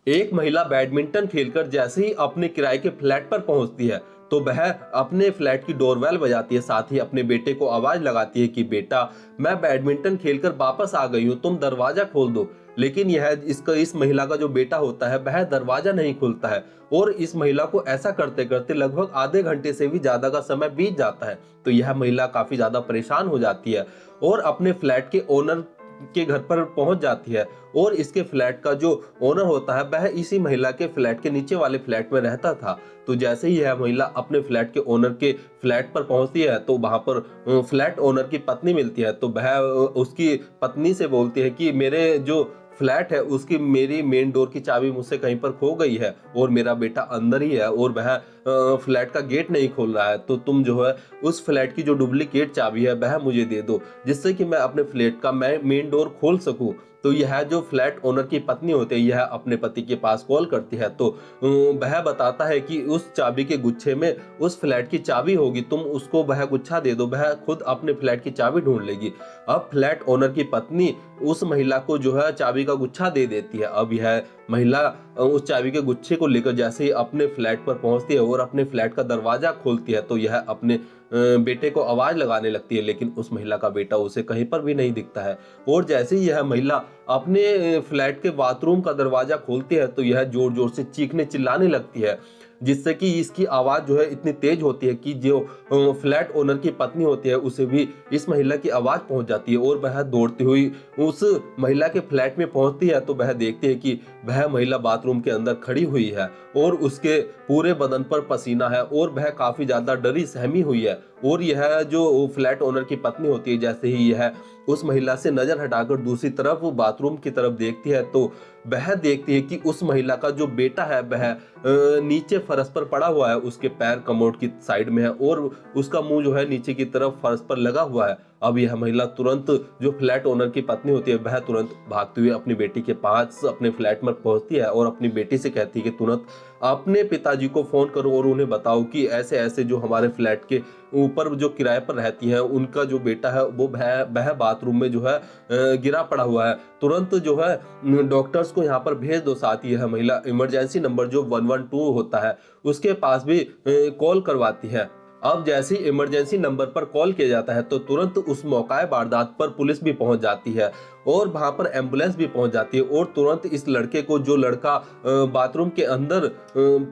एक महिला बैडमिंटन खेलकर जैसे ही अपने किराए के फ्लैट पर पहुंचती है तो वह अपने फ्लैट की डोरबेल बजाती है, साथ ही अपने बेटे को आवाज लगाती है कि बेटा, मैं बैडमिंटन खेलकर वापस आ गई हूं, तुम दरवाजा खोल दो। लेकिन इस महिला का जो बेटा होता है वह दरवाजा नहीं खोलता है और इस महिला को ऐसा करते करते लगभग आधे घंटे से भी ज्यादा का समय बीत जाता है। तो यह महिला काफी ज्यादा परेशान हो जाती है और अपने फ्लैट के ओनर के घर पर पहुंच जाती है। और इसके फ्लैट का जो ओनर होता है वह इसी महिला के फ्लैट के नीचे वाले फ्लैट में रहता था। तो जैसे ही यह महिला अपने फ्लैट के ओनर के फ्लैट पर पहुंचती है तो वहां पर फ्लैट ओनर की पत्नी मिलती है। तो वह उसकी पत्नी से बोलती है कि मेरे जो फ्लैट है उसकी मेरी मेन डोर की चाबी मुझसे कहीं पर खो गई है और मेरा बेटा अंदर ही है और वह फ्लैट का गेट नहीं खोल रहा है, तो तुम जो है उस फ्लैट की जो डुप्लीकेट चाबी है वह मुझे दे दो, जिससे कि मैं अपने फ्लैट का मैं मेन डोर खोल सकूं। तो यह जो फ्लैट ओनर की पत्नी होती है यह अपने पति के पास कॉल करती है। तो वह बताता है कि उस चाबी के गुच्छे में उस फ्लैट की चाबी होगी, तुम उसको वह गुच्छा दे दो, वह खुद अपने फ्लैट की चाबी ढूंढ लेगी। अब फ्लैट ओनर की पत्नी उस महिला को जो है चाबी का गुच्छा दे देती है। अब यह महिला उस चाबी के गुच्छे को लेकर जैसे ही अपने फ्लैट पर पहुंचती है और अपने फ्लैट का दरवाजा खोलती है तो यह अपने बेटे को आवाज लगाने लगती है, लेकिन उस महिला का बेटा उसे कहीं पर भी नहीं दिखता है। और जैसे ही यह महिला अपने फ्लैट के बाथरूम का दरवाजा खोलती है तो यह जोर जोर से चीखने चिल्लाने लगती है, जिससे कि इसकी आवाज जो है इतनी तेज होती है कि जो फ्लैट ओनर की पत्नी होती है उसे भी इस महिला की आवाज पहुंच जाती है और वह दौड़ती हुई उस महिला के फ्लैट में पहुंचती है। तो वह देखती है कि वह महिला बाथरूम के अंदर खड़ी हुई है और उसके पूरे बदन पर पसीना है और वह काफी ज्यादा डरी सहमी हुई है। और यह जो फ्लैट ओनर की पत्नी होती है जैसे ही यह उस महिला से नजर हटाकर दूसरी तरफ बाथरूम की तरफ देखती है तो वह देखती है कि उस महिला का जो बेटा है वह नीचे फर्श पर पड़ा हुआ है, उसके पैर कमोड की साइड में है और उसका मुंह जो है नीचे की तरफ फर्श पर लगा हुआ है। अब यह महिला तुरंत, जो फ्लैट ओनर की पत्नी होती है, वह तुरंत भागती हुई अपनी बेटी के पास अपने फ्लैट में पहुंचती है और अपनी बेटी से कहती है कि तुरंत अपने पिताजी को फोन करो और उन्हें बताओ कि ऐसे ऐसे जो हमारे फ्लैट के ऊपर जो किराए पर रहती हैं उनका जो बेटा है वो वह बाथरूम में जो है गिरा पड़ा हुआ है। तुरंत जो है डॉक्टर्स को यहाँ पर भेज दो। साथ ही यह महिला इमरजेंसी नंबर जो 112 होता है उसके पास भी कॉल करवाती है। अब जैसे ही इमरजेंसी नंबर पर कॉल किया जाता है तो तुरंत उस मौका वारदात पर पुलिस भी पहुंच जाती है और वहां पर एम्बुलेंस भी पहुंच जाती है और तुरंत इस लड़के को, जो लड़का बाथरूम के अंदर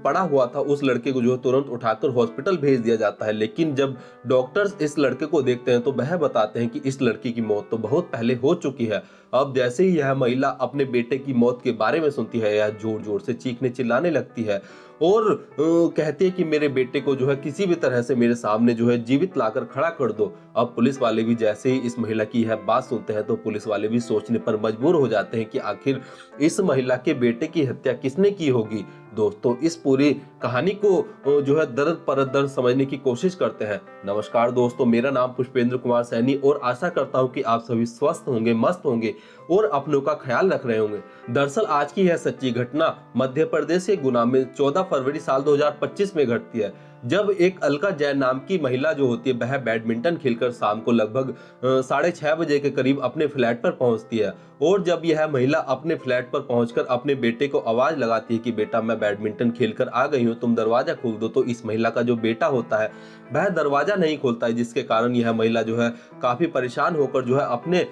पड़ा हुआ था, उस लड़के को जो है तुरंत उठाकर हॉस्पिटल भेज दिया जाता है। लेकिन जब डॉक्टर्स इस लड़के को देखते हैं तो वह बताते हैं कि इस लड़की की मौत तो बहुत पहले हो चुकी है। अब जैसे ही यह महिला अपने बेटे की मौत के बारे में सुनती है यह जोर जोर से चीखने चिल्लाने लगती है और कहती है कि मेरे बेटे को जो है किसी भी तरह से मेरे सामने जो है जीवित लाकर खड़ा कर दो। अब पुलिस वाले भी जैसे ही इस महिला की यह बात सुनते हैं तो पुलिस वाले भी सोचने पर मजबूर हो जाते हैं कि आखिर इस महिला के बेटे की हत्या किसने की होगी। दोस्तों, इस पूरी कहानी को जो है दर्द पर दर्द समझने की कोशिश करते हैं। नमस्कार दोस्तों, मेरा नाम पुष्पेंद्र कुमार सैनी और आशा करता हूं कि आप सभी स्वस्थ होंगे, मस्त होंगे और अपनों का ख्याल रख रहे होंगे। दरअसल आज की यह सच्ची घटना मध्य प्रदेश के गुना में 14 फरवरी साल 2025 में घटती है, जब एक अलका जैन नाम की महिला जो होती है वह बैडमिंटन खेलकर शाम को लगभग 6:30 बजे के करीब अपने फ्लैट पर पहुंचती है। और जब यह महिला अपने फ्लैट पर पहुंचकर अपने बेटे को आवाज लगाती है कि बेटा, मैं बैडमिंटन खेलकर आ गई हूं, तुम दरवाजा खोल दो, तो इस महिला का जो बेटा होता है वह दरवाजा नहीं खोलता है, जिसके कारण यह महिला जो है काफी परेशान होकर जो है अपने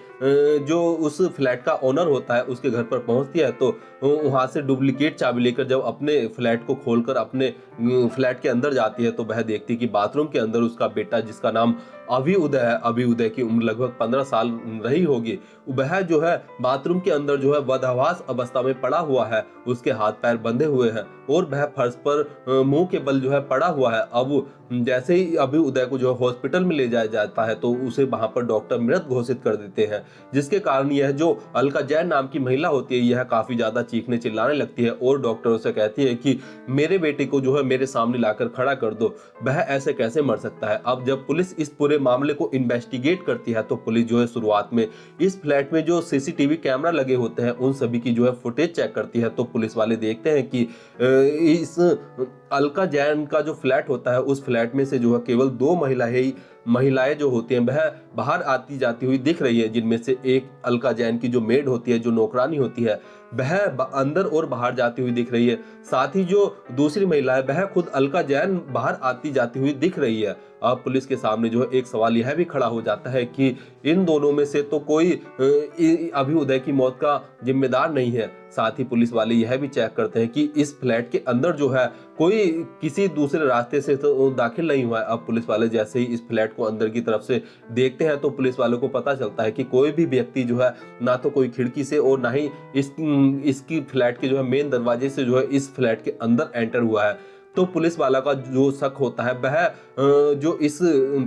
जो उस फ्लैट का ओनर होता है उसके घर पर पहुंचती है। तो वहां से डुप्लीकेट चाबी लेकर जब अपने फ्लैट को खोलकर अपने फ्लैट के अंदर जाती है तो वह देखती है कि बाथरूम के अंदर उसका बेटा, जिसका नाम अभी उदय है, अभी उदय की उम्र लगभग 15 साल रही होगी, वह जो है बाथरूम के अंदर जो है बदहवास अवस्था में पड़ा हुआ है, उसके हाथ पैर बंधे हुए हैं और वह फर्श पर मुंह के बल जो है पड़ा हुआ है। अब जैसे ही अभी उदय को जो है हॉस्पिटल में ले जाया जाता है तो उसे वहां पर डॉक्टर मृत घोषित कर देते हैं, जिसके कारण यह जो अलका जैन नाम की महिला होती है यह काफी ज्यादा चीखने चिल्लाने लगती है और डॉक्टरों से कहती है कि मेरे बेटे को जो है मेरे सामने लाकर खड़ा कर दो, वह ऐसे कैसे मर सकता है। अब जब पुलिस इस पूरे मामले को इन्वेस्टिगेट करती है तो पुलिस जो है शुरुआत में इस फ्लैट में जो सीसीटीवी कैमरा लगे होते हैं उन सभी की जो है फुटेज चेक करती है। तो पुलिस वाले देखते हैं कि इस अलका जैन का जो फ्लैट होता है उस फ्लैट में से जो है केवल 2 महिलाएं जो होती हैं वह बाहर आती जाती हुई दिख रही है, जिनमें से एक अलका जैन की जो मेड होती है, जो नौकरानी होती है, वह अंदर और बाहर जाती हुई दिख रही है। साथ ही जो दूसरी महिला है वह खुद अलका जैन बाहर आती जाती हुई दिख रही है। अब पुलिस के सामने जो है एक सवाल यह भी खड़ा हो जाता है कि इन दोनों में से तो कोई अभी उदय की मौत का जिम्मेदार नहीं है। साथ ही पुलिस वाले यह भी चेक करते हैं कि इस फ्लैट के अंदर जो है कोई किसी दूसरे रास्ते से तो दाखिल नहीं हुआ है। अब पुलिस वाले जैसे ही इस फ्लैट को अंदर की तरफ से देखते हैं तो पुलिस वालों को पता चलता है कि कोई भी व्यक्ति जो है ना तो कोई खिड़की से और ना ही इसकी फ्लैट के जो है मेन दरवाजे से जो है इस फ्लैट के अंदर एंटर हुआ है। तो पुलिस वाला का जो शक होता है वह जो इस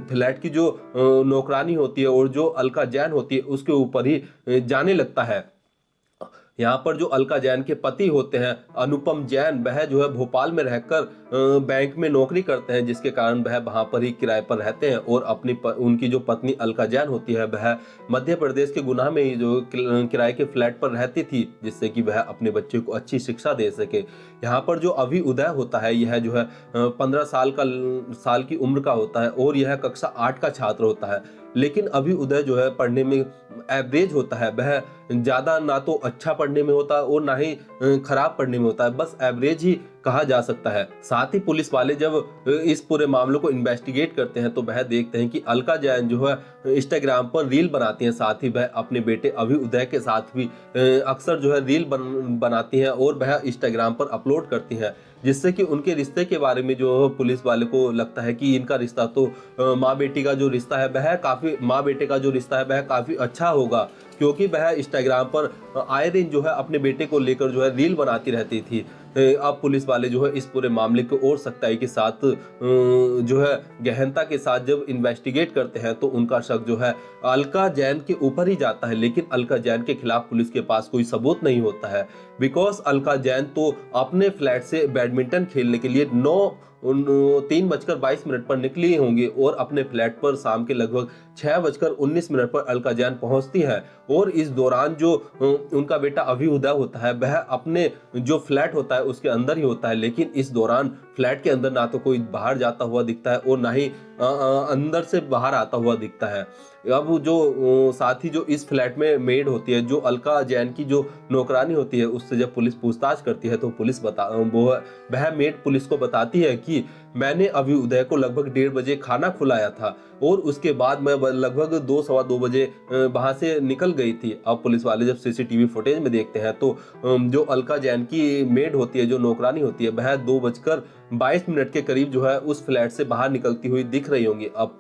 फ्लैट की जो नौकरानी होती है और जो अलका जैन होती है उसके ऊपर ही जाने लगता है। यहाँ पर जो अलका जैन के पति होते हैं अनुपम जैन, वह जो है भोपाल में रहकर बैंक में नौकरी करते हैं, जिसके कारण वह वहां पर ही किराए पर रहते हैं और उनकी जो पत्नी अलका जैन होती है वह मध्य प्रदेश के गुना में ही जो किराए के फ्लैट पर रहती थी, जिससे कि वह अपने बच्चे को अच्छी शिक्षा दे सके। यहाँ पर जो अभी उदय होता है यह जो है 15 साल की उम्र का होता है और यह कक्षा 8 का छात्र होता है। लेकिन अभी उदय जो है पढ़ने में एवरेज होता है, वह ज्यादा ना तो अच्छा पढ़ने में होता है और ना ही खराब पढ़ने में होता है, बस एवरेज ही कहा जा सकता है। साथ ही पुलिस वाले जब इस पूरे मामले को इन्वेस्टिगेट करते हैं तो वह देखते हैं कि अलका जैन जो है इंस्टाग्राम पर रील बनाती हैं, साथ ही वह अपने बेटे अभी उदय के साथ भी अक्सर जो है रील बनाती हैं और वह इंस्टाग्राम पर अपलोड करती हैं, जिससे कि उनके रिश्ते के बारे में जो पुलिस वाले को लगता है कि इनका रिश्ता तो माँ बेटी का जो रिश्ता है वह काफी माँ बेटे का जो रिश्ता है वह काफी अच्छा होगा, क्योंकि वह इंस्टाग्राम पर आए दिन जो है अपने बेटे को लेकर जो है रील बनाती रहती थी। अब पुलिस वाले जो है इस पूरे मामले को और सख्ताई के साथ जो है गहनता के साथ जब इन्वेस्टिगेट करते हैं तो उनका शक जो है अलका जैन के ऊपर ही जाता है। लेकिन अलका जैन के खिलाफ पुलिस के पास कोई सबूत नहीं होता है, बिकॉज अलका जैन तो अपने फ्लैट से बैडमिंटन खेलने के लिए 3:22 पर निकली होंगी और अपने फ्लैट पर शाम के लगभग 6:19 पर अलका जैन पहुंचती है और इस दौरान जो उनका बेटा अभी उदय होता है वह अपने जो फ्लैट होता है उसके अंदर ही होता है। लेकिन इस दौरान फ्लैट के अंदर ना तो कोई बाहर जाता हुआ दिखता है और ना ही अंदर से बाहर आता हुआ दिखता है। अब जो साथ ही जो इस फ्लैट में मेड होती है, जो अलका जैन की जो नौकरानी होती है, उससे जब पुलिस पूछताछ करती है तो पुलिस वह मेड पुलिस को बताती है कि मैंने अभी उदय को लगभग 1:30 बजे खाना खिलाया था और उसके बाद मैं लगभग 2 सवा 2 बजे वहां से निकल गई थी। अब पुलिस वाले जब सीसीटीवी फुटेज में देखते हैं तो जो अलका जैन की मेड होती है, जो नौकरानी होती है, वह 2:22 के करीब जो है उस फ्लैट से बाहर निकलती हुई दिख रही होंगी। अब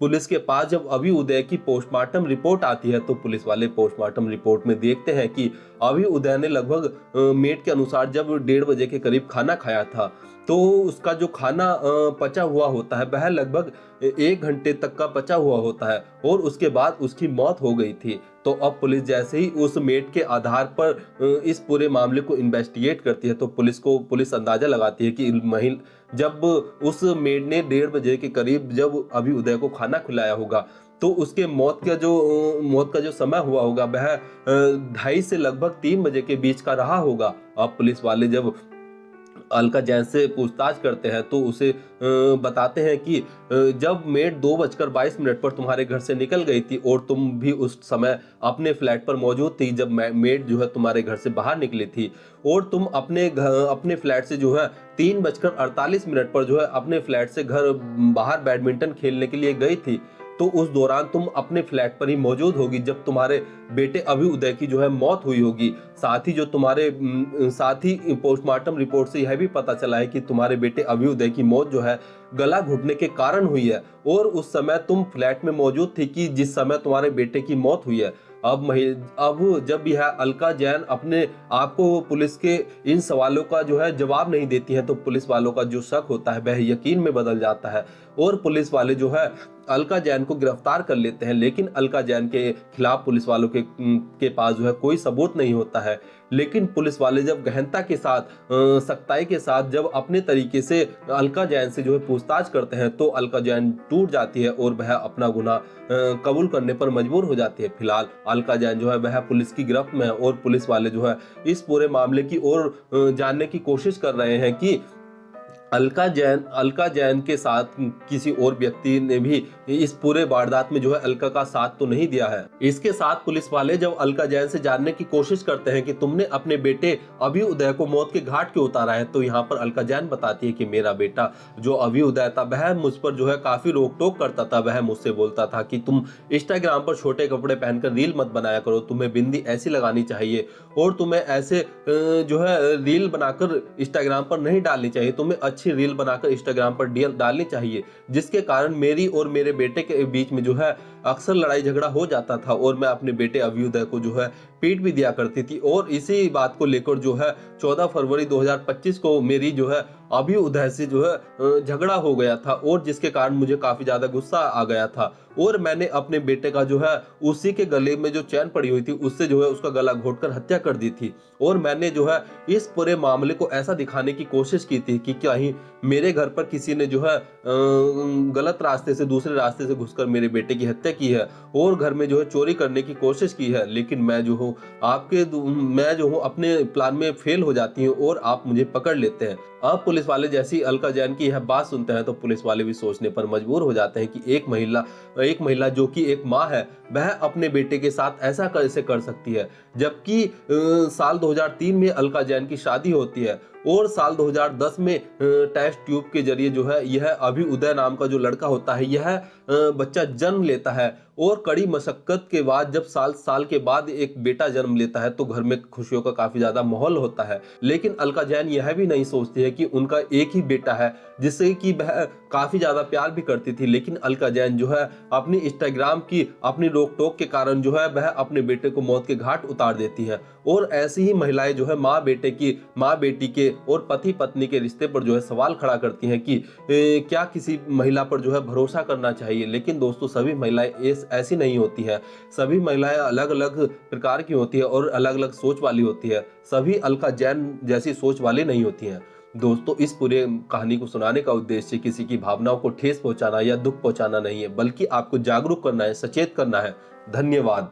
पुलिस के पास जब अभी उदय की पोस्टमार्टम रिपोर्ट आती है तो पुलिस वाले पोस्टमार्टम रिपोर्ट में देखते हैं कि अभी उदय ने लगभग मेट के अनुसार जब 1:30 बजे के करीब खाना खाया था तो उसका जो खाना पचा हुआ होता है वह लगभग 1 घंटे तक का पचा हुआ होता है और उसके बाद उसकी मौत हो गई थी। तो अब पुलिस जैसे ही उस मेट के आधार पर इस पूरे मामले को इन्वेस्टिगेट करती है तो पुलिस अंदाजा लगाती है कि जब उस मेड ने 1:30 बजे के करीब जब अभी उदय को खाना खिलाया होगा तो उसके मौत का जो समय हुआ होगा वह 2:30 से लगभग 3 बजे के बीच का रहा होगा। अब पुलिस वाले जब अलका जैन से पूछताछ करते हैं तो उसे बताते हैं कि जब मेड 2:22 पर तुम्हारे घर से निकल गई थी और तुम भी उस समय अपने फ्लैट पर मौजूद थी जब मेड जो है तुम्हारे घर से बाहर निकली थी और तुम अपने फ्लैट से जो है 3:48 पर जो है अपने फ्लैट से घर बाहर बैडमिंटन खेलने के लिए गई थी, तो उस दौरान तुम अपने फ्लैट पर ही मौजूद होगी जब तुम्हारे बेटे अभी उदय की जो है मौत हुई होगी। साथ ही पोस्टमार्टम रिपोर्ट से यह भी पता चला है कि तुम्हारे बेटे अभी उदय की मौत जो है गला घुटने के कारण हुई है और उस समय तुम फ्लैट में मौजूद थी कि जिस समय तुम्हारे बेटे की मौत हुई है। अब जब यह अलका जैन अपने आप को पुलिस के इन सवालों का जो है जवाब नहीं देती है तो पुलिस वालों का जो शक होता है वह यकीन में बदल जाता है और पुलिस वाले जो है अलका जैन को गिरफ्तार कर लेते हैं। लेकिन अलका जैन के खिलाफ पुलिस वालों के पास जो है कोई सबूत नहीं होता है। लेकिन पुलिस वाले जब गहनता के साथ सख्ताई के साथ जब अपने तरीके से अलका जैन से जो है पूछताछ करते हैं तो अलका जैन टूट जाती है और वह अपना गुनाह कबूल करने पर मजबूर हो जाती है। फिलहाल अलका जैन जो है वह पुलिस की गिरफ्त में है और पुलिस वाले जो है इस पूरे मामले की ओर जानने की कोशिश कर रहे हैं कि अलका जैन के साथ किसी और व्यक्ति ने भी इस पूरे वारदात में जो है अलका का साथ तो नहीं दिया है। इसके साथ पुलिस वाले जब अलका जैन से जानने की कोशिश करते हैं कि तुमने अपने बेटे अभ्युदय को मौत के घाट क्यों उतारा है, तो यहाँ पर अलका जैन बताती है कि मेरा बेटा जो अभ्युदय था वह मुझ पर जो है काफी रोक टोक करता था। वह मुझसे बोलता था कि तुम इंस्टाग्राम पर छोटे कपड़े पहनकर रील मत बनाया करो, तुम्हें बिंदी ऐसी लगानी चाहिए और तुम्हें ऐसे जो है रील बनाकर इंस्टाग्राम पर नहीं डालनी चाहिए, तुम्हें अच्छी रील बनाकर इंस्टाग्राम पर डालनी चाहिए, जिसके कारण मेरी और मेरे बेटे के बीच में जो है अक्सर लड़ाई झगड़ा हो जाता था और मैं अपने बेटे अभ्युदय को जो है पीट भी दिया करती थी। और इसी बात को लेकर जो है 14 फरवरी 2025 को मेरी जो है अभ्युदय से जो है झगड़ा हो गया था और जिसके कारण मुझे काफी ज्यादा गुस्सा आ गया था और मैंने अपने बेटे का जो है उसी के गले में जो चैन पड़ी हुई थी उससे जो है उसका गला घोटकर हत्या कर दी थी। और मैंने जो है इस पूरे मामले को ऐसा दिखाने की कोशिश की थी कि कहीं मेरे घर पर किसी ने जो है गलत रास्ते से दूसरे रास्ते से घुसकर मेरे बेटे की हत्या की है और घर में जो है चोरी करने की कोशिश की है, लेकिन मैं जो हूँ अपने प्लान में फेल हो जाती हूँ और आप मुझे पकड़ लेते हैं। अब पुलिस वाले जैसी अलका जैन की यह बात सुनते हैं तो पुलिस वाले भी सोचने पर मजबूर हो जाते हैं कि एक महिला जो कि एक माँ है वह अपने बेटे के साथ ऐसा कैसे कर सकती है, जबकि साल 2003 में अलका जैन की शादी होती है और साल 2010 में टेस्ट ट्यूब के जरिए जो है यह अभ्युदय नाम का जो लड़का होता है यह बच्चा जन्म लेता है और कड़ी मशक्कत के बाद जब साल के बाद एक बेटा जन्म लेता है तो घर में खुशियों का काफी ज्यादा माहौल होता है। लेकिन अलका जैन यह भी नहीं सोचती है कि उनका एक ही बेटा है जिससे कि वह काफी ज्यादा प्यार भी करती थी, लेकिन अलका जैन जो है अपनी इंस्टाग्राम की अपनी रोक टोक के कारण जो है वह अपने बेटे को मौत के घाट उतार देती है। और ऐसी ही महिलाएं जो है माँ बेटी के और पति पत्नी के रिश्ते पर जो है सवाल खड़ा करती हैं कि क्या किसी महिला पर जो है भरोसा करना चाहिए। लेकिन दोस्तों सभी महिलाएं ऐसी नहीं होती है, सभी महिलाएं अलग अलग प्रकार की होती है और अलग अलग सोच वाली होती है, सभी अलका जैन जैसी सोच वाली नहीं होती हैं। दोस्तों इस पूरे कहानी को सुनाने का उद्देश्य किसी की भावनाओं को ठेस पहुंचाना या दुख पहुंचाना नहीं है, बल्कि आपको जागरूक करना है, सचेत करना है। धन्यवाद।